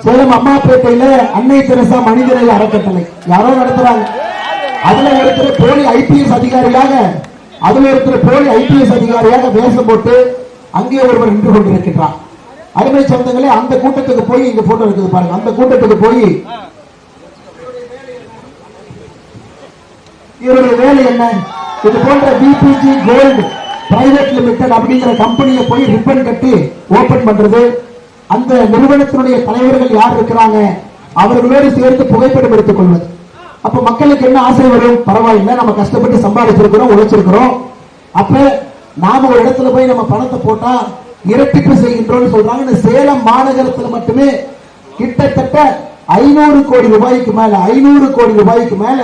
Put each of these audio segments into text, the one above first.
சேலம் அம்மாப்பேட்டையில அன்னை தெரசா மனிதநேய அறக்கட்டளை யாரோ நடத்துறாங்க. அதுல ஒருத்தர் போலி ஐபிஎஸ் அதிகாரியாக வேஷம் போட்டு அங்கே ஒருவர் நின்று கொண்டிருக்கிறார். அருமை சொந்தங்களே, அந்த கூட்டத்துக்கு போய் இங்க போட்டோ இருக்குது பாருங்க. அந்த கூட்டத்துக்கு போய் இவருடைய வேலை என்ன? இது போன்ற பிபிஜி கோல்டு பிரைவேட் லிமிடெட் அப்படிங்கிற கம்பெனியை போய் ரிப்பன் கட்டி ஓபன் பண்றது, அந்த நிறுவனத்தினுடைய தலைவர்கள் யார் இருக்கிறாங்க அவர்களோடு சேர்ந்து புகைப்படம் எடுத்துக் கொள்வது. அப்ப மக்களுக்கு என்ன ஆசை வரும்? பரவாயில்லை, நம்ம கஷ்டப்பட்டு சம்பாதிச்சிருக்கிறோம், உழைச்சிருக்கிறோம், அப்ப நாம ஒரு இடத்துல போய் நம்ம பணத்தை போட்டா இரட்டிப்பு செய்கின்றோம் சொல்றாங்க. சேலம் மாநகரத்தில் மட்டுமே கிட்டத்தட்ட 500 கோடி ரூபாய்க்கு மேல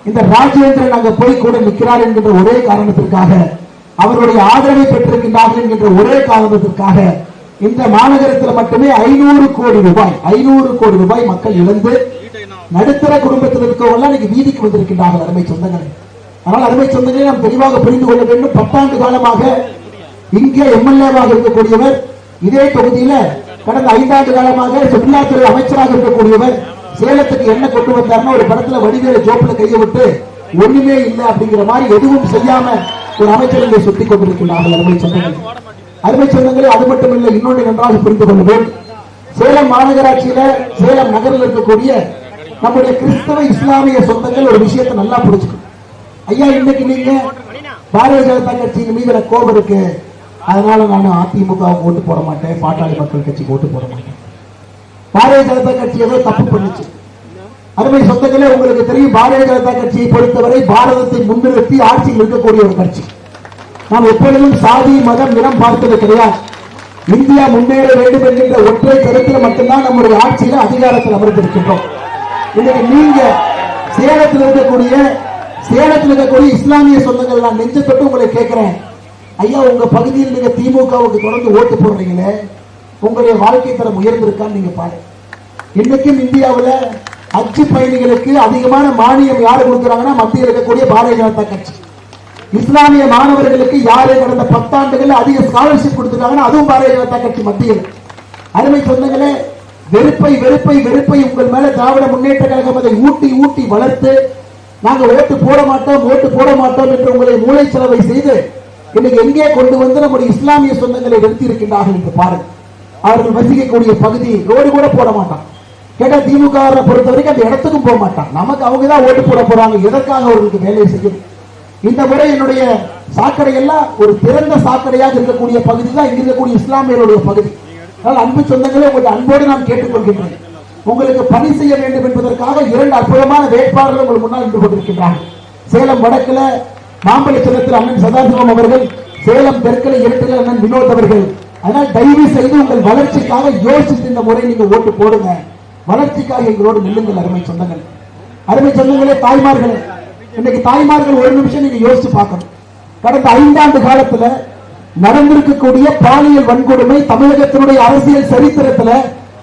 இந்த ராஜேந்திரன் அங்க போய் கூட நிற்கிறார் என்கின்ற ஒரே காரணத்திற்காக, அவருடைய ஆதரவை பெற்றிருக்கின்றார்கள் என்கின்ற ஒரே காரணத்திற்காக இந்த மாநகரத்தில் மட்டுமே 500 கோடி ரூபாய் மக்கள் இழந்து நடுத்தர குடும்பத்தில் இருக்கவங்க இன்னைக்கு வீதிக்கு வந்திருக்கின்றார்கள். அருமை சொந்தங்கள், ஆனால் அருமை சொந்தங்களை நாம் தெளிவாக புரிந்து கொள்ள வேண்டும். 10 ஆண்டு காலமாக இங்கே எம்எல்ஏவாக இருக்கக்கூடியவர், இதே தொகுதியில கடந்த 5 ஆண்டு காலமாக சுற்றுலாத்துறை அமைச்சராக இருக்கக்கூடியவர், சேலத்துக்கு என்ன கொண்டு வந்தார்னா ஒரு படத்துல வடிவேல ஜோப்புல கையை விட்டு ஒண்ணுமே இல்லை அப்படிங்கிற மாதிரி எதுவும் செய்யாம ஒரு அமைச்சர் இங்கே சுட்டிக் கொண்டிருக்கிறார்கள். அருமை சொந்தங்களே, அது மட்டும் இல்லை, இன்னொன்று நன்றாக புரிந்து கொள்ளுவோம். சேலம் மாநகராட்சியில சேலம் நகரில் இருக்கக்கூடிய நம்முடைய கிறிஸ்தவ இஸ்லாமிய சொந்தங்கள் ஒரு விஷயத்தை நல்லா புரிஞ்சுக்கணும். ஐயா, இன்னைக்கு நீங்க பாரதிய ஜனதா கட்சியின் மீது கோபம் இருக்கு, அதனால நான் அதிமுக ஓட்டு போட மாட்டேன், பாட்டாளி மக்கள் கட்சிக்கு ஓட்டு போட மாட்டேன், பாரதிய ஜனதா கட்சி ஏதோ தப்பு பண்ணுச்சு. அருமை சொந்தங்களே, உங்களுக்கு தெரியும், பாரதிய ஜனதா கட்சியை பொறுத்தவரை பாரதத்தை முன்னிறுத்தி ஆட்சியில் இருக்கக்கூடிய ஒரு கட்சி. நாம் எப்பொழுதும் சாதி மதம் நிறம் பார்த்தது கிடையாது. இந்தியா முன்னேற வேண்டும் என்கின்ற ஒற்றை கருத்தில் மட்டும்தான் நம்முடைய ஆட்சியில அதிகாரத்தில் அமர்ந்திருக்கின்றோம். இன்னைக்கு நீங்க சேலத்தில் இருக்கக்கூடிய இஸ்லாமிய சொந்தங்கள், நான் நெஞ்ச தொட்டு உங்களை கேட்கிறேன், ஐயா, உங்க பகுதியில் நீங்க திமுகவுக்கு தொடர்ந்து ஓட்டு போடுறீங்களே, உங்களுடைய வாழ்க்கை தரம் உயர்ந்திருக்கான்னு நீங்க பாருங்க. இன்னைக்கும் இந்தியாவில் ஹஜ் பயணிகளுக்கு அதிகமான மானியம் யாரு கொடுக்கிறாங்கன்னா மத்தியில் இருக்கக்கூடிய பாரதிய ஜனதா கட்சி. இஸ்லாமிய மாணவர்களுக்கு யாரு கடந்த 10 ஆண்டுகள் அதிக ஸ்காலர்ஷிப் கொடுத்திருக்காங்கன்னா அதுவும் பாரதிய ஜனதா கட்சி மத்தியில். அருமை சொந்தங்களே, வெறுப்பை உங்கள் மேல திராவிட முன்னேற்ற கழகம் அதை ஊட்டி வளர்த்து நாங்க ஓட்டு போட மாட்டோம் என்று உங்களை மூளை செலவை செய்து இன்னைக்கு எங்கே கொண்டு வந்து நம்முடைய இஸ்லாமிய சொந்தங்களை நிறுத்தி இருக்கின்றார்கள் என்று பாருங்கள். அவர்கள் வசிக்கக்கூடிய பகுதி ரோடு கூட போட மாட்டான். கேட்டா திமுக பொறுத்த வரைக்கும் அந்த இடத்துக்கும் போக மாட்டான். நமக்கு அவங்க தான் ஓட்டு போட போறாங்க, எதற்காக அவர்களுக்கு வேலை செய்யும். இந்த முறை என்னுடைய சாக்கடை எல்லாம் ஒரு திறந்த சாக்கடையாக இருக்கக்கூடிய பகுதி தான் இங்க இருக்கக்கூடிய இஸ்லாமியர்களுடைய பகுதி. அதனால் அன்பு சொந்தங்களே, உங்களுடைய அன்போடு நான் கேட்டுக்கொள்கின்றேன், உங்களுக்கு பணி செய்ய வேண்டும் என்பதற்காக 2 அற்புதமான வேட்பாளர்கள் உங்கள் முன்னால் நின்று கொண்டிருக்கின்றார்கள். சேலம் வடக்குல மாம்பழச்சலத்தில் அண்ணன் சதாசிவம் அவர்கள், சேலம் தெற்கில இரட்டில் அண்ணன் வினோத் அவர்கள். அதனால் தயவு செய்து உங்கள் வளர்ச்சிக்காக யோசித்து இந்த முறை நீங்க ஓட்டு போடுங்க, வளர்ச்சிக்காக எங்களோடு நில்லுங்கள். அருமை சொந்தங்களே, தாய்மார்களே, இன்னைக்கு தாய்மார்கள் ஒரு நிமிஷம் நீங்க யோசிச்சு பார்க்கணும். கடந்த 5 ஆண்டு காலத்துல நடந்திருக்கக்கூடிய பாலியல் வன்கொடுமை தமிழகத்தினுடைய அரசியல் சரித்திரத்துல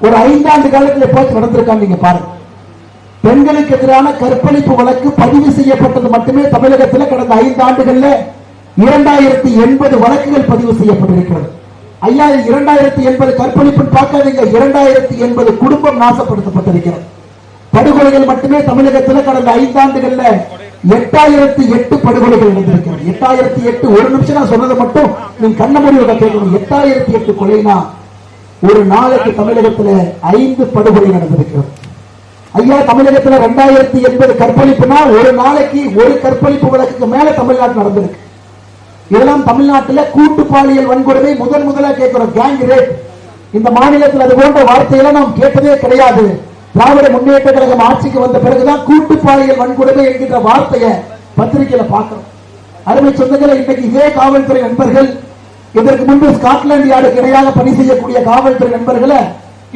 ஒரு 5 ஆண்டு காலத்தில் எப்போது நடந்திருக்காங்க நீங்க பாருங்க. பெண்களுக்கு எதிரான கற்பழிப்பு வழக்கு பதிவு செய்யப்பட்டது மட்டுமே தமிழகத்தில் கடந்த 5 ஆண்டுகள்ல 2080 வழக்குகள் பதிவு செய்யப்பட்டிருக்கிறது. ஐயா, 2080 கற்பழிப்பு பார்க்காதீங்க, 2080 குடும்பம் நாசப்படுத்தப்பட்டிருக்கிறது. படுகொலைகள் மட்டுமே தமிழகத்தில் கடந்த 5 ஆண்டுகள்ல 8008 படுகொலைகள் நடந்திருக்கிறது. 8008, ஒரு நிமிஷம் நான் சொன்னதை மட்டும் நீங்க கண்ண முடிவு கேட்கணும். 8008 கொலைனா ஒரு நாளைக்கு தமிழகத்தில் 5 படுகொலை நடந்திருக்கிறது. ஐயா, தமிழகத்தில் 2080 கற்பழிப்புனா ஒரு நாளைக்கு ஒரு கற்பழிப்பு வழக்குக்கு மேல தமிழ்நாட்டில் நடந்திருக்கு. இதெல்லாம் தமிழ்நாட்டில் கூட்டு பாலியல் வன்கொடுமை முதலா கேட்கிறோம், கேங் ரேப். இந்த மாநிலத்தில் அது போன்ற வார்த்தையெல்லாம் நாம் கேட்டதே கிடையாது. திராவிட முன்னேற்ற கழகம் ஆட்சிக்கு வந்த பிறகுதான் கூட்டு பாலியல் வன்கொடுமை என்கின்ற வார்த்தையை பத்திரிகையில பார்க்கிறோம். அருமை சொந்தங்களை, இன்னைக்கு இதே காவல்துறை நண்பர்கள், இதற்கு முன்பு ஸ்காட்லாந்து யார்டுக்கு இணையாக பணி செய்யக்கூடிய காவல்துறை நண்பர்களை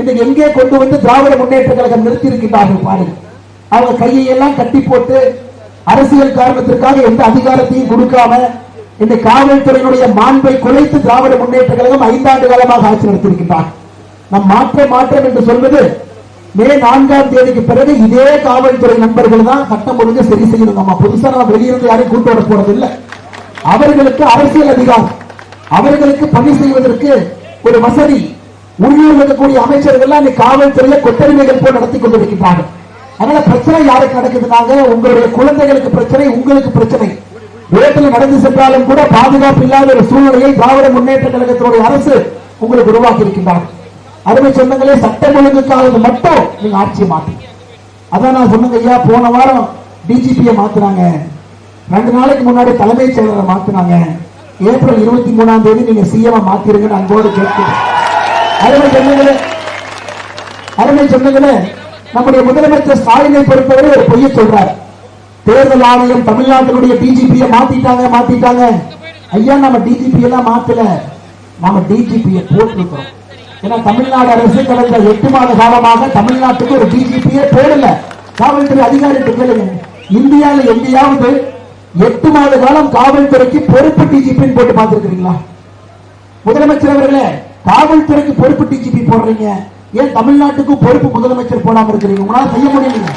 இன்னைக்கு எங்கே கொண்டு வந்து திராவிட முன்னேற்ற கழகம் நிறுத்தி இருக்கின்றார்கள் பாருங்கள். அவங்க கையெல்லாம் கட்டி போட்டு அரசியல் காரணத்திற்காக எந்த அதிகாரத்தையும் கொடுக்காம இந்த காவல்துறையினுடைய மாண்பை குலைத்து திராவிட முன்னேற்ற கழகம் 5 ஆண்டு காலமாக ஆட்சி நடத்தியிருக்கின்றார். நம் மாற்றம் என்று சொல்வது மே 4ஆம் தேதிக்கு பிறகு இதே காவல்துறை நண்பர்கள் தான் சட்டம் ஒழுங்கு சரி செய்யணும். நம்ம புதுசா நம்ம வெளியிருந்து யாரையும் கூட்டு வர போறது இல்லை. அவர்களுக்கு அரசியல் அதிகாரம், அவர்களுக்கு பணி செய்வதற்கு ஒரு வசதி, உள்ளூர் இருக்கக்கூடிய அமைச்சர்கள் இன்னைக்கு காவல்துறையை கொத்தடிமைகள் போல் நடத்தி கொண்டிருக்கிறார்கள். அதனால பிரச்சனை யாருக்கு நடக்குதுனாங்க, உங்களுடைய குழந்தைகளுக்கு பிரச்சனை, உங்களுக்கு பிரச்சனை. ரோட்டில் நடந்து சென்றாலும் கூட பாதுகாப்பு இல்லாத ஒரு சூழ்நிலையை திராவிட முன்னேற்ற கழகத்தினுடைய அரசு உங்களுக்கு உருவாக்கி இருக்கின்றார். அருமை சொந்தங்களே, சட்டம் ஒழுங்குக்காக மட்டும் நீங்க ஆட்சியை மாத்தி. அதான் நான் சொன்னங்க ஐயா, போன வாரம் டிஜிபியை மாத்தினாங்க, 2 நாளைக்கு முன்னாடி தலைமைச் செயலரை மாத்தினாங்க, ஏப்ரல் 23ஆம் தேதி நீங்க சிஎம் மாத்திருங்கன்னு அன்போடு கேட்கிறேன். அருமை சொந்தங்களே, நம்முடைய முதலமைச்சர் ஸ்டாலினை பொறுத்தவரை ஒரு பொய்யை சொல்றார். தேர்தல் ஆணையம் தமிழ்நாட்டினுடைய டிஜிபியை மாத்திட்டாங்க. ஐயா, நம்ம டிஜிபி எல்லாம் மாத்தல, நாம டிஜிபியை போட்டிருக்கிறோம். ஏன்னா தமிழ்நாடு அரசு கடந்த 8 மாத காலமாக தமிழ்நாட்டுக்கு ஒரு டிஜிபியை போடல. காவல்துறை அதிகாரிகள் கேளுங்க, இந்தியாவில் எங்கேயாவது 8 மாத காலம் காவல்துறைக்கு பொறுப்பு டிஜிபின்னு போட்டு பார்த்திருக்கிறீங்களா? முதலமைச்சர் அவர்களே, காவல்துறைக்கு பொறுப்பு டிஜிபி போடுறீங்க, ஏன் தமிழ்நாட்டுக்கு பொறுப்பு முதலமைச்சர் போடாம இருக்கிறீங்க? உங்களால செய்ய முடியலையே,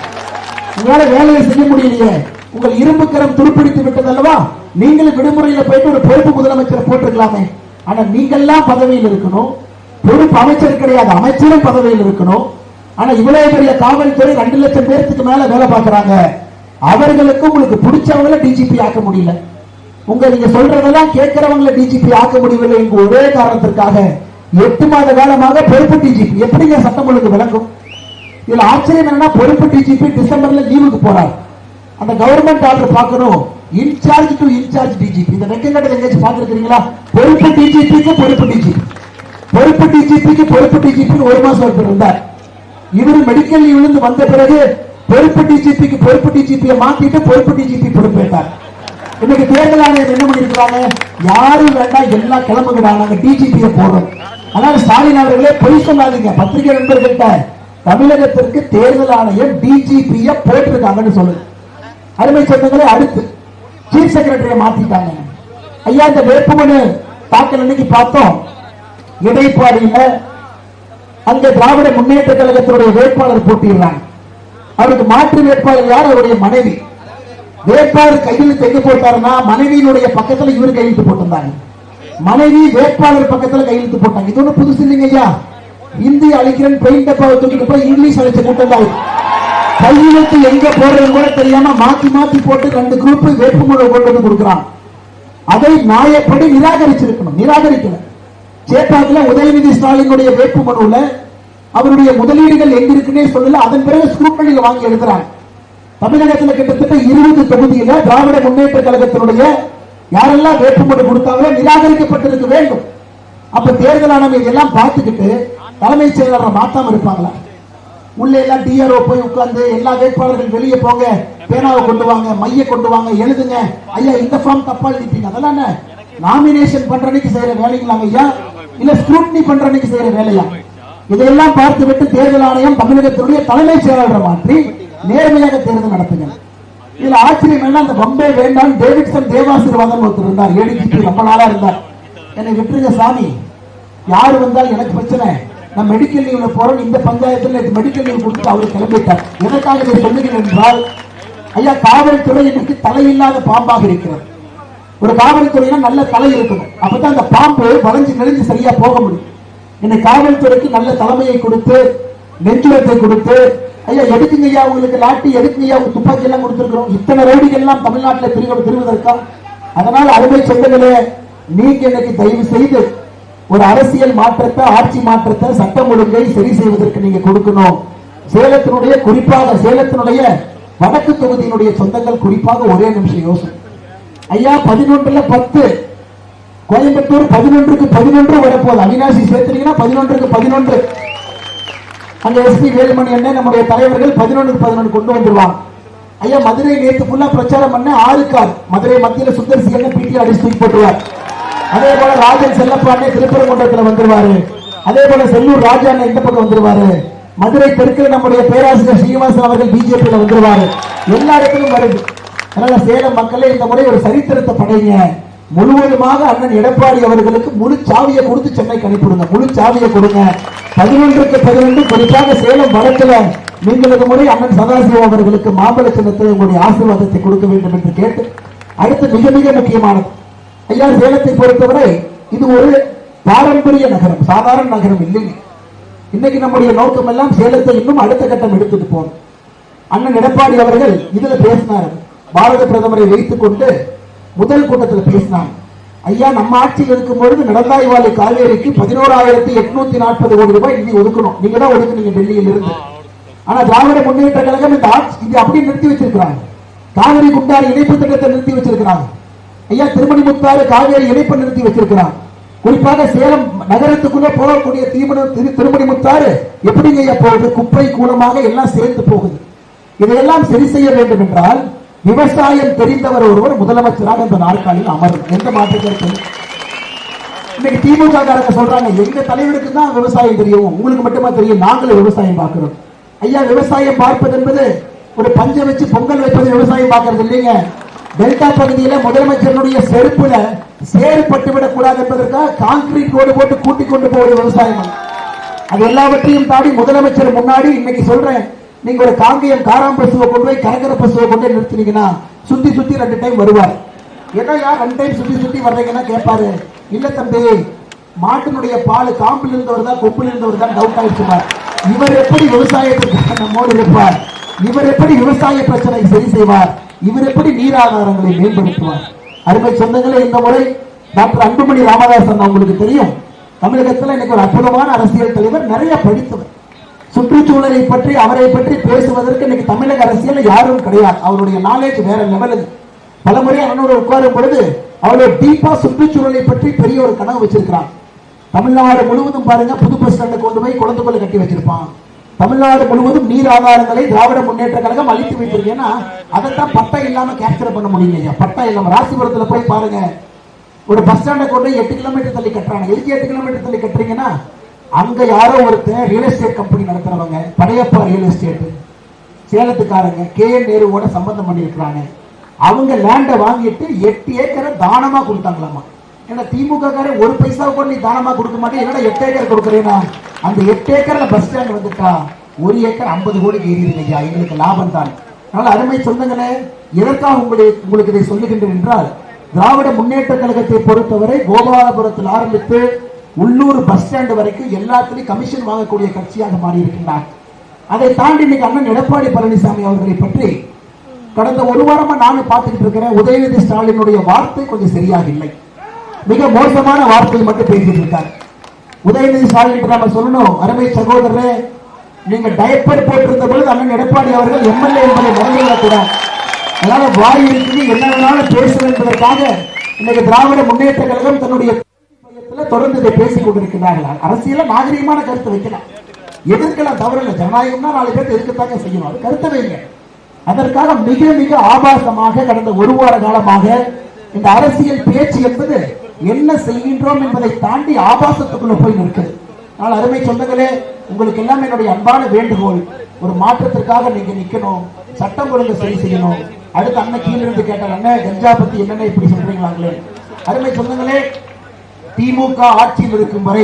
உங்களால வேலையை செய்ய முடியலையே. உங்கள் இரும்பு கரம் துருப்பிடித்து விட்டது அல்லவா? நீங்களும் விடுமுறையில போயிட்டு ஒரு பொறுப்பு முதலமைச்சர் போட்டிருக்கலாமே. ஆனா நீங்கெல்லாம் பதவியில் இருக்கணும், பொறுப்பு அமைச்சர் கிடையாது, அமைச்சரும் பதவியில் இருக்கணும். ஆனா இவ்வளவு பெரிய காவல்துறை 2 லட்சம் பேருக்கு மேல வேலை பார்க்கறாங்க. அவர்களுக்கு உங்களுக்கு பிடிச்சவங்களை டிஜிபி ஆக்க முடியல. நீங்க சொல்றதெல்லாம் கேட்கிறவங்களை டிஜிபி ஆக்க முடியவில்லை என்ற ஒரே காரணத்திற்காக 8 மாத காலமாக பொறுப்பு டிஜிபி எப்படிங்க சட்டம் ஒழுங்கு விளங்கும்? இதுல ஆச்சரியம் என்னன்னா, பொறுப்பு டிஜிபி டிசம்பர்ல லீவுக்கு போறார். அந்த கவர்மெண்ட் ஆர்டர் பார்க்கணும், இன்சார்ஜ் டு இன்சார்ஜ் டிஜிபி. இந்த வெக்கங்கடல் எங்கேயாச்சும் பார்த்திருக்கீங்களா? பொறுப்பு டிஜிபிக்கு பொறுப்பு டிஜிபி, பொறுப்பு டிஜிபிக்கு பொறுப்பு டிஜிபி 1 மாசம் ஒருத்தர் இருந்தார். இவர் மெடிக்கல் லீவ்ல வந்த பிறகு பொறுப்பு டிஜிபிக்கு பொறுப்பு டிஜிபியை மாத்திட்டு பொறுப்பு டிஜிபி பொறுப்பேற்றார். இன்னைக்கு தேர்தல் ஆணையம் என்ன பண்ணிருக்காங்க? யாரும் வேண்டாம், எல்லாம் கிளம்புகிறாங்க, நாங்க டிஜிபியை போடுறோம். ஆனால் ஸ்டாலின் அவர்களே, பொய் சொல்லாதீங்க. பத்திரிகை நண்பர்கள்ட்ட தமிழகத்திற்கு தேர்தல் ஆணையம் டிஜிபியை போட்டிருக்காங்கன்னு சொல்லுங்க. அருமை சொந்தங்களே, அடுத்து சீஃப் செக்ரட்டரியை மாத்திட்டாங்க. ஐயா, இந்த வேட்புமனு தாக்கல் அன்னைக்கு பார்த்தோம், இடைப்பாடியில அங்க திராவிட முன்னேற்ற கழகத்தினுடைய வேட்பாளர் போட்டிடுறாங்க. அவருக்கு மாற்று வேட்பாளர் யார்? அவருடைய மனைவி. வேட்பாளர் கையில் தைக்க போட்டாருன்னா மனைவியினுடைய பக்கத்துல இவர் கையெழுத்து போட்டிருந்தாங்க. மனைவி வேட்பாளர் பக்கத்துல கையெழுத்து போட்டாங்க. இது ஒன்றும் புதுசு இல்லைங்க ஐயா. இந்தி அழைக்கிறேன் பெயிண்ட் டப்பாவை தூக்கிட்டு போய் இங்கிலீஷ் அழைச்ச கூட்டம் தான். கையெழுத்து எங்க போடுறது கூட தெரியாம மாத்தி போட்டு 2 குரூப் வேட்புமனு கொண்டு வந்து கொடுக்கிறான். அதை நியாயப்படி நிராகரிச்சிருக்கணும், நிராகரிக்கல. சேப்பாக்கில் உதயநிதி ஸ்டாலினுடைய வேட்புமனுல அவருடைய முதலீடுகள் எங்க இருக்குன்னே சொல்லல. அதன் பிறகு ஸ்கூட்டரில் வாங்கி எழுதுறாங்க. தமிழகத்தில் கிட்டத்தட்ட 20 தொகுதியில திராவிட முன்னேற்ற கழகத்தினுடைய யாரெல்லாம் வேட்புமனு கொடுத்தாங்களோ நிராகரிக்கப்பட்டிருக்க வேண்டும். அப்ப தேர்தல் ஆணையம் இதெல்லாம் பார்த்துக்கிட்டு தலைமைச் செயலரை மாத்தாம இருப்பாங்களா? உள்ள எல்லாம் டிஆர்ஓ போய் உட்கார்ந்து எல்லா வேட்பாளர்கள் வெளியே போங்க, பேனாவை கொண்டு வாங்க, மைய கொண்டு வாங்க, எழுதுங்க. ஐயா, இந்த ஃபார்ம் தப்பா எழுதிட்டீங்க, அதெல்லாம் நாமினேஷன் பண்ற அன்னைக்கு செய்யற வேலைங்களாங்க ஐயா, இல்ல ஸ்க்ரூட்டினி பண்ற அன்னைக்கு செய்யற வேலையா? இதையெல்லாம் பார்த்து விட்டு தேர்தல் ஆணையம் தமிழகத்தினுடைய தலைமைச் செயலாளரை மாற்றி நேர்மையாக தேர்தல் நடத்துங்க. இதுல ஆச்சரியம் என்ன, அந்த பம்பே வேண்டாம் டேவிட்சன் தேவாசீர்வாதம் ஒருத்தர் இருந்தார், ஏடிஜிபி ரொம்ப நாளா இருந்தார். என்னை விட்டுருங்க சாமி, யாரு வந்தால் எனக்கு பிரச்சனை, நான் மெடிக்கல் லீவ்ல போறேன், இந்த பஞ்சாயத்துல மெடிக்கல் லீவ் கொடுத்து அவர் கிளம்பிட்டார். எதற்காக இதை சொல்லுகிறேன் என்றால், ஐயா, காவல்துறை இன்னைக்கு தலையில்லாத பாம்பாக இருக்கிறது. ஒரு காவல்துறையில நல்ல தலை இருக்கணும், அப்பதான் அந்த பாம்பு வளைஞ்சு நெளிஞ்சு சரியா போக முடியும். இன்னைக்கு காவல்துறைக்கு நல்ல தலைமையை கொடுத்து, நெஞ்சுரத்தை கொடுத்து, ஐயா எடுக்குங்க ஐயா, உங்களுக்கு லாட்டி எடுக்குங்க ஐயா, துப்பாக்கி எல்லாம் கொடுத்திருக்கிறோம். இத்தனை ரவுடிகள் எல்லாம் தமிழ்நாட்டில் திருவதற்கா? அதனால் அருமை சொந்தங்களே, நீங்க இன்னைக்கு தயவு செய்து ஒரு அரசியல் மாற்றத்தை, ஆட்சி மாற்றத்தை, சட்டம் ஒழுங்கை சரி செய்வதற்கு நீங்க கொடுக்கணும். சேலத்தினுடைய, குறிப்பாக சேலத்தினுடைய வடக்கு தொகுதியினுடைய சொந்தங்கள் குறிப்பாக ஒரே நிமிஷம் யோசனை. ஐயா, 11ல் 10, கோயம்புத்தூர் 11க்கு 11 வரப்போகுது. அவினாசி சேர்த்துட்டீங்கன்னா 11க்கு 11. அங்க எஸ்பி வேலுமணி அண்ணன் நம்முடைய தலைவர்கள் 11க்கு 11 கொண்டு வந்துருவாங்க. ஐயா, மதுரை நேற்று ஃபுல்லா பிரச்சாரம் பண்ண 6 கார் மதுரை மத்தியில் சுந்தர் சி அண்ணன் பிடி அடிச்சு தூக்கி போட்டுருவார். அதே போல ராஜன் செல்லப்பாண்டே திருப்பரங்குன்றத்தில் வந்துருவாரு. அதே போல செல்லூர் ராஜா அண்ணன் இந்த பக்கம் வந்துருவாரு. மதுரை தெற்கில் நம்முடைய பேராசிரியர் ஸ்ரீனிவாசன் அவர்கள் பிஜேபியில வந்துருவாரு. எல்லா இடத்திலும் வருது. அதனால சேலம் மக்களே, இந்த முறை ஒரு சரித்திரத்தை படைங்க. முழுவதுமாக அண்ணன் எடப்பாடி அவர்களுக்கு முழு சாவியை கொடுத்து சென்னைக்கு அனுப்பிடுங்க, முழு சாவியை கொடுங்க. 11க்கு 11, குறிப்பாக சேலம் வடக்குல நீங்களது முறை அண்ணன் சதாசிவம் அவர்களுக்கு மாம்பழ சின்னத்தை உங்களுடைய ஆசீர்வாதத்தை கொடுக்க வேண்டும் என்று கேட்டு, அடுத்து மிக மிக முக்கியமானது, ஐயா, சேலத்தை பொறுத்தவரை இது ஒரு பாரம்பரிய நகரம், சாதாரண நகரம் இல்லைங்க. இன்னைக்கு நம்முடைய நோக்கம் எல்லாம் சேலத்தை இன்னும் அடுத்த கட்டம் எடுத்துட்டு போகணும். அண்ணன் எடப்பாடி அவர்கள் இதுல பேசினார். பாரத பிரதமரை வைத்துக் கொண்டு முதல் கூட்டத்தில் பேசினாங்க. ஐயா, நம்ம ஆட்சியில் இருக்கும் பொழுது நடந்தாய்வாலை காவேரிக்கு 11,840 கோடி ரூபாய் நிதி ஒதுக்கணும். நீங்க தான் ஒதுக்குனீங்க டெல்லியில் இருந்து. ஆனா திராவிட முன்னேற்ற கழகம் இந்த ஆட்சி இது அப்படியே நிறுத்தி வச்சிருக்கிறாங்க. காவிரி குண்டாறு இணைப்பு திட்டத்தை நிறுத்தி வச்சிருக்கிறாங்க. ஐயா, திருமணி முத்தாறு காவேரி இணைப்பை நிறுத்தி வச்சிருக்கிறாங்க. குறிப்பாக சேலம் நகரத்துக்குள்ள போகக்கூடிய திருமணி முத்தாறு எப்படிங்க ஐயா போகுது? குப்பை கூலமாக எல்லாம் சேர்ந்து போகுது. இதையெல்லாம் சரி செய்ய வேண்டும் என்றால் விவசாயம் தெரிந்தவர் ஒருவர் முதலமைச்சராக இந்த நாற்காலியில் அமரும். எந்த மாற்று கருத்து? இன்னைக்கு திமுக காரங்க சொல்றாங்க, எங்க தலைவருக்கு தான் விவசாயம் தெரியும், உங்களுக்கு மட்டுமா தெரியும், நாங்களும் விவசாயம் பார்க்கிறோம். ஐயா, விவசாயம் பார்ப்பது என்பது ஒரு பஞ்ச வச்சு பொங்கல் வைப்பது விவசாயம் பார்க்கறது இல்லைங்க. டெல்டா பகுதியில முதலமைச்சருடைய செருப்புல சேறு பட்டுவிடக் கூடாது என்பதற்காக கான்கிரீட் ரோடு போட்டு கூட்டிக் கொண்டு போவது விவசாயம். அது எல்லாவற்றையும் தாண்டி முதலமைச்சர் முன்னாடி இன்னைக்கு சொல்றேன், நீங்க ஒரு காங்கேயம் காராம் பசுவை கொண்டு போய் கரகர பசுவை கொண்டு நிறுத்தினீங்கன்னா சுத்தி சுத்தி 2 டைம் வருவார். ஏன்னா 2 டைம் சுத்தி சுத்தி வர்றீங்கன்னா கேட்பாரு, இல்ல தம்பி, மாட்டினுடைய பால் காம்பில் இருந்தவர் தான் கொம்பில் இருந்தவர் தான் டவுட் ஆயிடுச்சுப்பார். இவர் எப்படி விவசாயத்திற்கு நம்மோடு இருப்பார்? இவர் எப்படி விவசாய பிரச்சனை சரி செய்வார்? இவர் எப்படி நீராதாரங்களை மேம்படுத்துவார்? அருமை சொந்தங்களே, இந்த முறை டாக்டர் அன்புமணி ராமதாசன் உங்களுக்கு தெரியும், தமிழகத்தில் இன்னைக்கு ஒரு அற்புதமான அரசியல் தலைவர், நிறைய படித்தவர். சுற்றுச்சூழலை பற்றி அவரை பற்றி பேசுவதற்கு இன்னைக்கு தமிழக அரசியல் யாரும் கிடையாது. அவருடைய நாலேஜ் வேற லெவலுக்கு. பலமுறை அவனோட உட்காரும் பொழுது அவ்வளவு டீப்பா சுற்றுச்சூழலை பற்றி பெரிய ஒரு கனவு வச்சிருக்கிறான். தமிழ்நாடு முழுவதும் பாருங்க, புது பஸ் ஸ்டாண்டை கொண்டு போய் குளத்துக்குள்ள கட்டி வச்சிருப்பான். தமிழ்நாடு முழுவதும் நீர் ஆதாரங்களை திராவிட முன்னேற்ற கழகம் அழித்து வைத்திருக்கு. ஏன்னா அதைத்தான் பட்டா இல்லாம கேப்சர் பண்ண முடியல. பட்டா இல்லாம ராசிபுரத்துல போய் பாருங்க, ஒரு பஸ் ஸ்டாண்டை கொண்டு 8 கிலோமீட்டர் தள்ளி கட்டுறாங்க. எதுக்கு 8 கிலோமீட்டர் தள்ளி கட்டுறீங்கன்னா, அங்க யாரோ ஒருத்தர் ரியல் எஸ்டேட் கம்பெனி நடத்துறவங்க, படையப்பா ரியல் எஸ்டேட் சேலத்துக்காரங்க KN நேருவோட சம்பந்தம் பண்ணி இருக்கிறாங்க. அவங்க லேண்டை வாங்கிட்டு 8 ஏக்கரை தானமா கொடுத்தாங்களாமா. ஏன்னா திமுக காரன் ஒரு பைசா கூட நீ தானமா கொடுக்க மாட்டேன், என்னடா 8 ஏக்கர் கொடுக்குறேன்னா, அந்த 8 ஏக்கர்ல பஸ் ஸ்டாண்ட் வந்துட்டா 1 ஏக்கர் 50 கோடிக்கு ஏறிடுங்க ஐயா, எங்களுக்கு லாபம் தான். அதனால அருமை சொந்தங்களே, எதற்காக உங்களுக்கு இதை சொல்லுகின்றேன் என்றால், திராவிட முன்னேற்ற கழகத்தை பொறுத்தவரை கோபாலபுரத்தில் ஆரம்பித்து உள்ளூர் பஸ் ஸ்டாண்ட் வரைக்கும் எல்லாத்திலையும் கமிஷன் வாங்கக்கூடிய கட்சியாக மாறி இருக்கின்றார். அதை தாண்டி இன்னைக்கு அண்ணன் எடப்பாடி பழனிசாமி அவர்களை பற்றி கடந்த ஒரு வாரமா நானும் பார்த்துக்கிட்டு இருக்கிறேன். உதயநிதி ஸ்டாலினுடைய வார்த்தை கொஞ்சம் சரியாக இல்லை, மிக மோசமான வார்த்தை மட்டும் பேசிட்டு இருக்காரு. உதயநிதி ஸ்டாலின் நம்ம சொல்லணும், அருமை சகோதரரே, நீங்க டைப்பர் போட்டிருந்த பொழுது அண்ணன் எடப்பாடி அவர்கள் MLA என்பதை மறந்துவிடக்கூடாது. அதனால வாய் இருக்குது, என்ன வேணாலும் பேசுவது என்பதற்காக இன்னைக்கு திராவிட முன்னேற்ற கழகம் தன்னுடைய தொடர்ந்து இதை பேசிக் கொண்டிருக்கிறார்கள். அரசியல நாகரீகமான கருத்து வைக்கலாம், எதிர்க்கலாம், தவறில்லை. ஜனநாயகம்னா 4 பேர் எதிர்க்கத்தாங்க செய்யணும், அது கருத்தை வைங்க. அதற்காக மிக மிக ஆபாசமாக கடந்த ஒரு வார காலமாக இந்த அரசியல் பேச்சு என்பது என்ன செய்கின்றோம் என்பதை தாண்டி ஆபாசத்துக்குள்ள போய் நிற்குது. ஆனால் அருமை சொந்தங்களே, உங்களுக்கு எல்லாம் என்னுடைய அன்பான வேண்டுகோள், ஒரு மாற்றத்திற்காக நீங்க நிக்கணும், சட்டம் ஒழுங்கு சரி செய்யணும். அடுத்து அண்ணன் கீழே இருந்து கேட்டார், அண்ணன் கஞ்சா பத்தி என்னென்ன இப்படி சொல்றீங்களாங்களே. அருமை சொந்தங்களே, திமுக ஆட்சியில் இருக்கும் வரை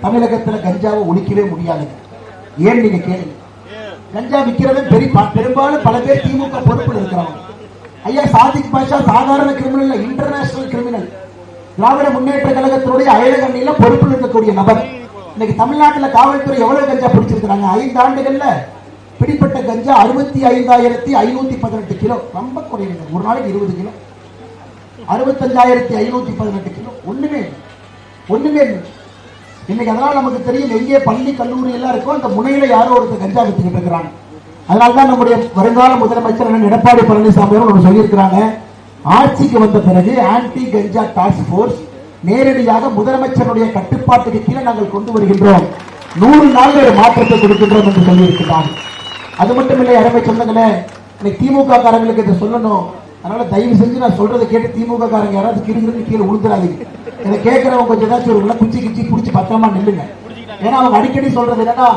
தமிழகத்தில் கஞ்சாவை ஒழிக்கவே முடியாது. ஏன் நீங்க கேளுங்க, கஞ்சா விற்கிறவன் பெரும்பாலும் பல பேர் திமுக பொறுப்பில் இருக்கிறாங்க. ஐயா, சாதிக் பாஷா சாதாரண criminal, international criminal, Dravida Munnetra கழகத்தினுடைய அயலகண்ணில பொறுப்பில் இருக்கக்கூடிய நபர். இன்னைக்கு தமிழ்நாட்டில் காவல்துறை எவ்வளவு கஞ்சா பிடிச்சிருக்கிறாங்க? 5 ஆண்டுகள்ல பிடிப்பட்ட கஞ்சா 65,518 கிலோ, ரொம்ப குறைவு. ஒரு நாளைக்கு 20 கிலோ, 65,518 கிலோ, ஒண்ணுமே இல்லை. இன்னைக்கு அதனால நமக்கு தெரியும், எங்கே பள்ளி கல்லூரி எல்லாம் இருக்கோ அந்த முனையில யாரோ ஒருத்தர் கஞ்சா வித்துக்கிட்டு இருக்கிறாங்க. அதனால்தான் நம்முடைய வருங்கால முதலமைச்சர் எடப்பாடி பழனிசாமி அவர்கள் சொல்லியிருக்கிறாங்க, ஆட்சிக்கு வந்த பிறகு ஆன்டி கஞ்சா டாஸ்க் போர்ஸ் நேரடியாக முதலமைச்சருடைய கட்டுப்பாட்டுக்கு கீழே நாங்கள் கொண்டு வருகின்றோம், 100 நாள் ஒரு மாற்றத்தை கொடுக்கின்றோம் என்று சொல்லியிருக்கிறார். அது மட்டும் இல்லை, அருமை சொந்தங்களே, இன்னைக்கு திமுக காரங்களுக்கு இதை சொல்லணும். அதனால தயவு செஞ்சு நான் சொல்றதை கேட்டு திமுக காரங்க யாராவது கிடுகிட்டு கீழே உளுந்துடாதீங்க. இதை கேட்கிறவங்க கொஞ்சம் ஏதாச்சும் ஒரு குச்சி கிச்சி பிடிச்சி பத்திரமா நில்லுங்க. ஏன்னா அவங்க அடிக்கடி சொல்றது என்னன்னா,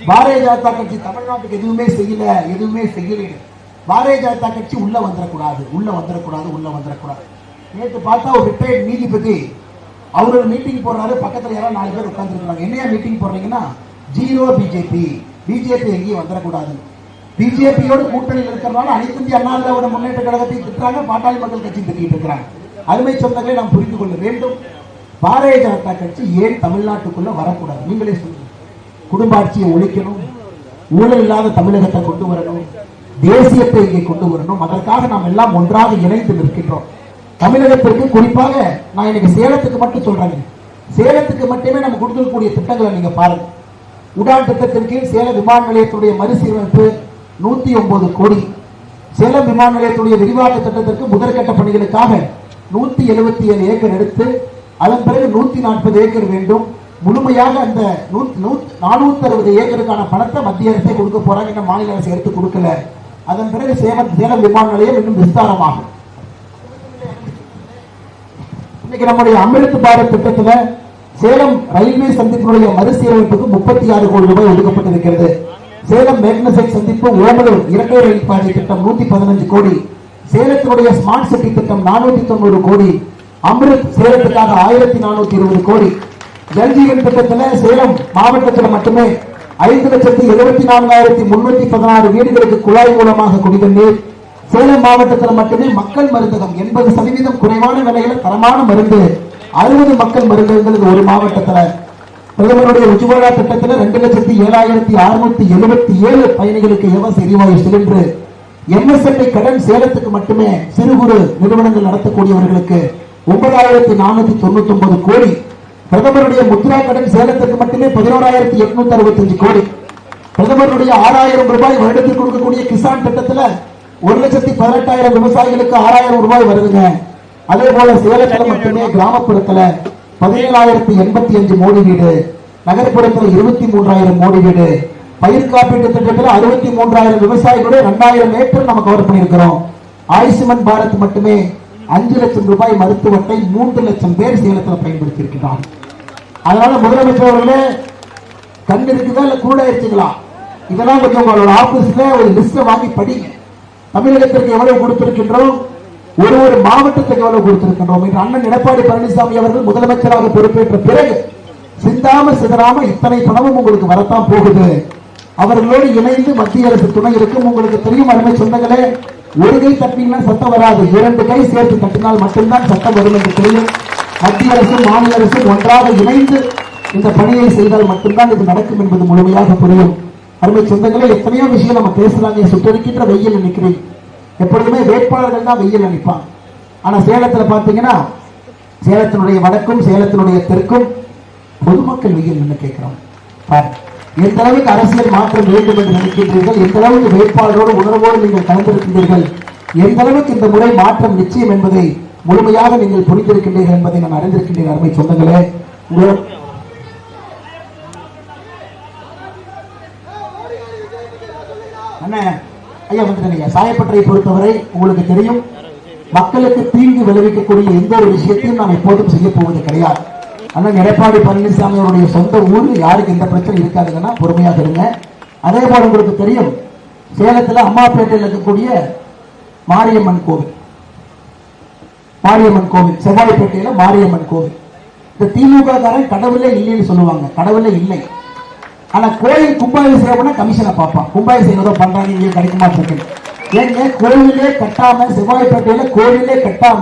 பாரதிய ஜனதா கட்சி தமிழ்நாட்டுக்கு எதுவுமே செய்யல. பாரதிய ஜனதா கட்சி உள்ள வந்துடக்கூடாது. நேற்று பார்த்தா ஒரு ரிட்டையர்ட் நீதிபதி அவர் ஒரு மீட்டிங் போடுறாரு, பக்கத்துல யாராவது 4 பேர் உட்கார்ந்துருக்காங்க. என்னையா மீட்டிங் போடுறீங்கன்னா, ஜீரோ பிஜேபி எங்கேயும் வந்துடக்கூடாது, பிஜேபியோடு கூட்டணியில் இருக்கிறனால அனைத்து இந்திய அண்ணா திராவிட முன்னேற்ற கழகத்தை திட்டுறாங்க, பாட்டாளி மக்கள் கட்சி திட்டிட்டு இருக்கிறாங்க. அருமை சொந்தங்களை நாம் புரிந்து கொள்ள வேண்டும், பாரதிய ஜனதா கட்சி ஏன் தமிழ்நாட்டுக்குள்ள வரக்கூடாது? நீங்களே சொல்லுங்க. குடும்ப ஆட்சியை ஒழிக்கணும், ஊழல் இல்லாத தமிழகத்தை கொண்டு வரணும், தேசியத்தை இங்கே கொண்டு வரணும். அதற்காக நாம் எல்லாம் ஒன்றாக இணைந்து நிற்கின்றோம். தமிழகத்திற்கு குறிப்பாக நான் இன்னைக்கு சேலத்துக்கு மட்டும் சொல்றேன். சேலத்துக்கு மட்டுமே நம்ம கொடுக்கக்கூடிய திட்டங்களை நீங்க பாருங்க. உடான் திட்டத்தின் கீழ் சேலம் விமான நிலையத்துடைய மறுசீரமைப்பு 109 கோடி. சேலம் விமான நிலையத்துடைய விரிவாக்க திட்டத்திற்கு முதற்கட்ட பணிகளுக்காக 177 ஏக்கர் எடுத்து அதன் பிறகு 140 ஏக்கர் வேண்டும். முழுமையாக அந்த 460 ஏக்கருக்கான பணத்தை மத்திய அரசே கொடுக்க போறாங்க. இன்னும் மாநில அரசு எடுத்து கொடுக்கல. அதன் பிறகு சேலம் விமான நிலையம் இன்னும் விஸ்தாரமாகும். இன்னைக்கு நம்முடைய அமிர்த் பாரத் திட்டத்துல சேலம் ரயில்வே சந்திப்பினுடைய மறுசீரமைப்புக்கு 36 கோடி ரூபாய் ஒதுக்கப்பட்டிருக்கிறது. சேலம் மேக்னசைட் சந்திப்பு ஓமலூர் இரட்டை ரயில் பாதை திட்டம் 115 கோடி. சேலத்தினுடைய ஸ்மார்ட் சிட்டி திட்டம் 490 கோடி. அமிர்த் சேலத்துக்காக 1420 கோடி. ஜல்ஜீவன் திட்டத்தில் சேலம் மாவட்டத்தில் மட்டுமே 5,74,316 வீடுகளுக்கு குழாய் மூலமாக குடிநீர். சேலம் மாவட்டத்தில் மட்டுமே மக்கள் மருந்தகம் 80% குறைவான விலையில தரமான மருந்து 60 மக்கள் மருந்தகங்கள் ஒரு மாவட்டத்தில். பிரதமருடைய உஜ்வாலா திட்டத்தில் 2,07,677 பயணிகளுக்கு இலவச எரிவாயு சிலிண்டர். MSME கடன் சேலத்துக்கு மட்டுமே சிறு குறு நிறுவனங்கள் நடத்தக்கூடியவர்களுக்கு 9,499 கோடி. பிரதமருடைய முத்ரா கடன் சேலத்துக்கு மட்டுமே 11,865 கோடி. பிரதமருடைய 6,000 ரூபாய் வருடத்துக்கு கொடுக்கக்கூடிய கிசான் திட்டத்தில் 1,18,000 விவசாயிகளுக்கு 6,000 ரூபாய் வருதுங்க. அதே போல சேலத்தில் மட்டுமே கிராமப்புறத்தில் 17,085 மோடி வீடு, நகர்ப்புறத்தில் 23,000 மோடி வீடு. பயிர் காப்பீட்டு திட்டத்தில் 63,000 விவசாயிகளோட 2,000 ஏக்கர் நம்ம கவர் பண்ணியிருக்கிறோம். ஆயுஷ்மான் பாரத் மட்டுமே 5 லட்சம் ரூபாய் மருத்துவத்தை 3 லட்சம் பேர் சேலத்தில் பயன்படுத்தி இருக்கிறார். அதனால முதலமைச்சர் அவர்களே, கண் இருக்குதா இல்ல கூட ஆயிடுச்சுங்களா, இதெல்லாம் கொஞ்சம் உங்களோட ஆபீஸ்ல ஒரு லிஸ்ட வாங்கி படிங்க. தமிழகத்திற்கு எவ்வளவு கொடுத்திருக்கின்றோம், ஒரு மாவட்டத்துக்கு எவ்வளவு கொடுத்திருக்கின்றோம் என்று அண்ணன் எடப்பாடி பழனிசாமி அவர்கள் முதலமைச்சராக பொறுப்பேற்ற பிறகு சிந்தாம சிதறாம இத்தனை பணமும் உங்களுக்கு வரத்தான் போகுது. அவர்களோடு இணைந்து மத்திய அரசு துணை இருக்கும். உங்களுக்கு தெரியும் அருமை சொந்தங்களே, ஒரு கை தட்டினா சட்டம் வராது, 2 கை சேர்த்து தட்டினால் மட்டும்தான் சட்டம் வரும் என்று தெரியும். மத்திய அரசும் மாநில அரசும் ஒன்றாக இணைந்து இந்த பணியை செய்தால் மட்டும்தான் இது நடக்கும் என்பது முழுமையாக புரியும். அருமை சொந்தங்களே, எத்தனையோ விஷயம் நம்ம பேசுறாங்க. சுட்டரிக்கின்ற வெயில் நிற்கிறேன். எப்பொழுதுமே வேட்பாளர்கள் தான் வெயில் நிற்பாங்க. ஆனா சேலத்துல பாத்தீங்கன்னா சேலத்தினுடைய வடக்கும் சேலத்தினுடைய தெற்கும் பொதுமக்கள் வெயில் நின்று கேட்கிறோம். எந்த அளவுக்கு அரசியல் மாற்றம் வேண்டும் என்று நினைக்கின்றீர்கள், எந்த அளவுக்கு வேட்பாளரோடு உணர்வோடு நீங்கள் கலந்திருக்கின்றீர்கள், எந்த அளவுக்கு இந்த முறை மாற்றம் நிச்சயம் என்பதை முழுமையாக நீங்கள் புரிந்திருக்கின்றீர்கள் என்பதை நான் அறிந்திருக்கின்றேன். அருமை சொந்தங்களே, ஐயா வந்துட்டேன். சாயப்பட்டறை பொறுத்தவரை உங்களுக்கு தெரியும், மக்களுக்கு தீங்கு விளைவிக்கக்கூடிய எந்த ஒரு விஷயத்தையும் நாம் எப்போதும் செய்ய போவது கிடையாது. அண்ணன் எடப்பாடி பழனிசாமி அவருடைய சொந்த ஊர், யாருக்கு எந்த பிரச்சனை இருக்காதுங்கன்னா பொறுமையாக இருங்க. அதே போல உங்களுக்கு தெரியும், சேலத்தில் அம்மாப்பேட்டையில் இருக்கக்கூடிய மாரியம்மன் கோவில், செவ்வாய்ப்பேட்டையில மாரியம்மன் கோவில். இந்த திமுக காரன் கடவுளே இல்லைன்னு சொல்லுவாங்க. கடவுளே இல்லை. ஆனா கோயில் கும்பாபிஷேகம்னா கமிஷனை பார்ப்பான். கும்பாபிஷேகம் ஏதோ பண்றாங்க, இங்கே கிடைக்க மாட்டேங்குது. ஏங்க, கோவிலே கட்டாம, செவ்வாய்ப்பேட்டையில கோவிலே கட்டாம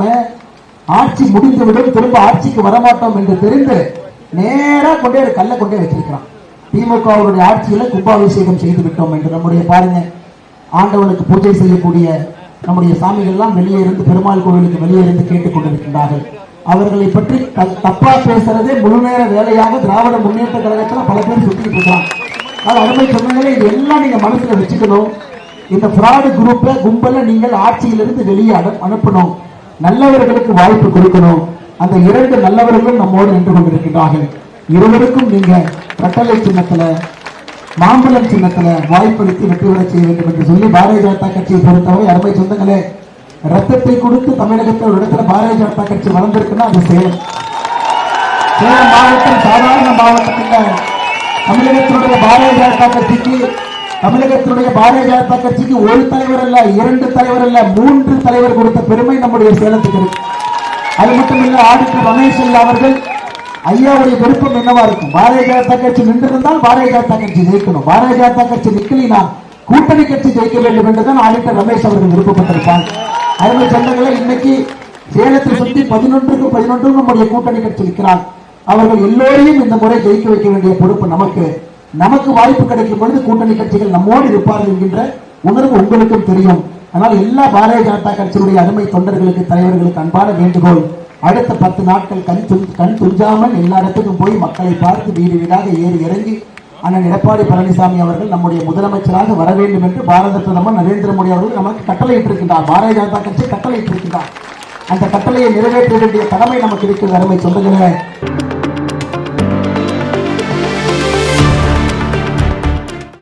ஆட்சி முடிந்துவிடும், திரும்ப ஆட்சிக்கு வரமாட்டோம் என்று தெரிந்து நேரா கொண்டே கல்ல கொண்டே வச்சிருக்கிறான். திமுக அவருடைய ஆட்சியில கும்பாபிஷேகம் செய்து விட்டோம் என்று நம்முடைய பாருங்க, ஆண்டவனுக்கு பூஜை செய்யக்கூடிய நம்முடைய சாமிகள் எல்லாம் வெளியே இருந்து, பெருமாள் கோவிலுக்கு வெளியே இருந்து கேட்டுக் கொண்டிருக்கின்றார்கள். அவர்களை பற்றி தப்பா பேசுறதே முழு நேர வேலையாக திராவிட முன்னேற்ற கழகத்தில் பல பேர் சுத்திட்டு இருக்காங்க. அது அருமை சொன்னீங்களே, இது எல்லாம் நீங்க மனசுல வச்சுக்கணும். இந்த ஃப்ராடு குரூப்பை கும்பல நீங்கள் ஆட்சியிலிருந்து வெளியே அனுப்பணும். நல்லவர்களுக்கு வாய்ப்பு கொடுக்கணும். அந்த 2 நல்லவர்களும் நம்மோடு நின்று கொண்டிருக்கிறார்கள். இருவருக்கும் நீங்க கட்டளை சின்னத்துல, மாம்பழம் சின்னத்துல வாய்ப்பளித்து வெற்றி பெற செய்ய வேண்டும் என்று சொல்லி பாரதிய ஜனதா கட்சியை பொறுத்தவரை அருமை சொந்தங்களே, ரத்தத்தை கொடுத்து தமிழகத்தில் ஒரு இடத்துல பாரதிய ஜனதா கட்சி வளர்ந்திருக்குன்னா அது சேலம். சேலம் மாவட்டம் சாதாரண மாவட்டம் இல்ல. தமிழகத்தினுடைய பாரதிய ஜனதா கட்சிக்கு ஒரு தலைவர் அல்ல, 2 தலைவர் அல்ல, 3 தலைவர் கொடுத்த பெருமை நம்முடைய சேலத்துக்கு இருக்கு. அது மட்டும் இல்ல, ஆடிட்டர் ரமேஷ் அவர்கள் ஐயாவுடைய விருப்பம் என்னவா இருக்கும், பாரதிய ஜனதா கட்சி நின்றிருந்தால் பாரதிய ஜனதா கட்சி ஜெயிக்கணும், பாரதிய ஜனதா கட்சி நிக்கலினா கூட்டணி கட்சி ஜெயிக்க வேண்டும் என்றுதான் ஆடிட்டர் ரமேஷ் அவர்கள் விருப்பப்பட்டிருப்பாங்க. அருமை சொந்தங்களை, இன்னைக்கு சேலத்தை சுற்றி 11க்கு 11 நம்முடைய கூட்டணி கட்சி இருக்கிறார். அவர்கள் எல்லோரையும் இந்த முறை ஜெயிக்க வைக்க வேண்டிய பொறுப்பு நமக்கு. நமக்கு வாய்ப்பு கிடைக்கும் பொழுது கூட்டணி கட்சிகள் நம்மோடு இருப்பார்கள் என்கின்ற உணர்வு உங்களுக்கும் தெரியும். அதனால் எல்லா பாரதிய ஜனதா கட்சியினுடைய அருமை தொண்டர்களுக்கு, தலைவர்களுக்கு அன்பான வேண்டுகோள், அடுத்த 10 நாட்கள் கண் துஞ்சாமல் எல்லா இடத்துக்கும் போய் மக்களை பார்த்து வீடு வீடாக ஏறி இறங்கி அண்ணன் எடப்பாடி பழனிசாமி அவர்கள் நம்முடைய முதலமைச்சராக வர வேண்டும் என்று பாரத பிரதமர் நரேந்திர மோடி அவர்கள் நமக்கு கட்டளையிட்டிருக்கின்றார். பாரதிய ஜனதா கட்சி கட்டளையிட்டிருக்கின்றார். அந்த கட்டளையை நிறைவேற்ற வேண்டிய கடமை நமக்கு இருக்கிறது. அருமை சொந்தங்களே,